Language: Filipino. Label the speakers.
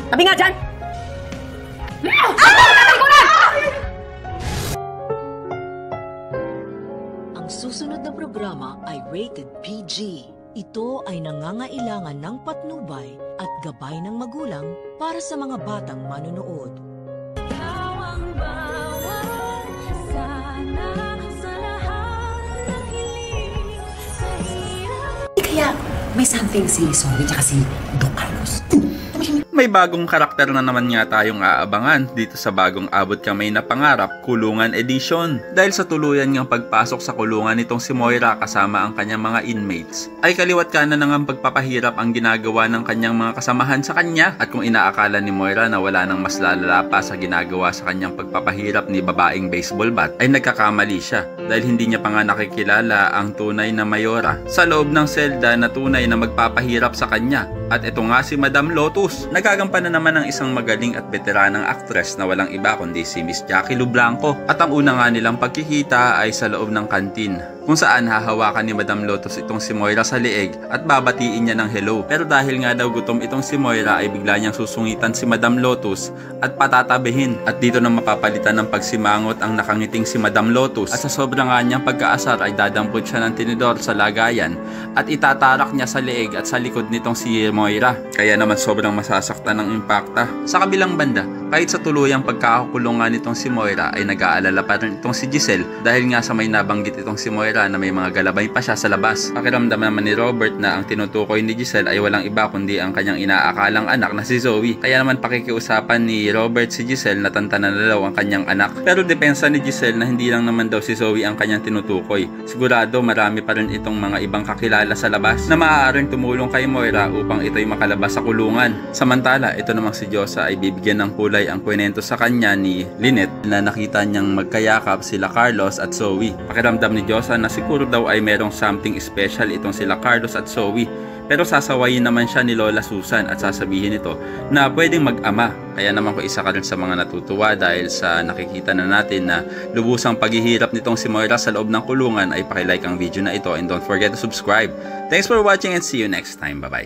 Speaker 1: Tabi nga dyan!
Speaker 2: Ang susunod na programa ay rated PG. Ito ay nangangailangan ng patnubay at gabay ng magulang para sa mga batang manonood.
Speaker 1: Kaya may something si Zoe tsaka si Doc Carlos.
Speaker 3: May bagong karakter na naman nga tayong aabangan dito sa bagong Abot Kamay na Pangarap Kulungan Edition. Dahil sa tuluyan ngang pagpasok sa kulungan nitong si Moira kasama ang kanyang mga inmates, ay kaliwat kanan na ngang pagpapahirap ang ginagawa ng kanyang mga kasamahan sa kanya. At kung inaakala ni Moira na wala nang mas lalala pa sa ginagawa sa kanyang pagpapahirap ni babaeng baseball bat, ay nagkakamali siya dahil hindi niya pa nga nakikilala ang tunay na Mayora sa loob ng selda na tunay na magpapahirap sa kanya. At ito nga si Madam Lotus. Nagagampanan naman ng isang magaling at veteranang aktres na walang iba kundi si Miss Jackie Lu Blanco. At ang una nga nilang pagkikita ay sa loob ng kantin, kung saan hahawakan ni Madam Lotus itong si Moira sa liig at babatiin niya ng hello. Pero dahil nga daw gutom itong si Moira ay bigla niyang susungitan si Madam Lotus at patatabihin. At dito na mapapalitan ng pagsimangot ang nakangiting si Madam Lotus. At sa sobrang nga niyang pagkaasar ay dadampot siya ng tinidor sa lagayan at itatarak niya sa liig at sa likod nitong si Moira. Kaya naman sobrang masasaktan ng impakta. Sa kabilang banda, kahit sa tuluyang pagkakakulungan nitong si Moira ay nag-aalala pa rin itong si Giselle dahil nga sa may nabanggit itong si Moira na may mga galabay pa siya sa labas. Pakiramdam naman ni Robert na ang tinutukoy ni Giselle ay walang iba kundi ang kanyang inaakalang anak na si Zoe. Kaya naman pakikiusapan ni Robert si Giselle na tantanan na daw ang kanyang anak. Pero depensa ni Giselle na hindi lang naman daw si Zoe ang kanyang tinutukoy. Sigurado marami pa rin itong mga ibang kakilala sa labas na maaaring tumulong kay Moira upang ito'y makalabas sa kulungan. Samantala, ito namang si Diyosa ay bibigyan ng kulay ang kwento sa kanya ni Lynette na nakita niyang magkayakap sila Carlos at Zoe. Pakiramdam ni Diyosa na siguro daw ay merong something special itong sila Carlos at Zoe. Pero sasawayin naman siya ni Lola Susan at sasabihin ito na pwedeng mag-ama. Kaya naman ko isa ka rin sa mga natutuwa dahil sa nakikita na natin na lubusang paghihirap nitong si Moira sa loob ng kulungan ay pakilike ang video na ito and don't forget to subscribe. Thanks for watching and see you next time. Bye-bye.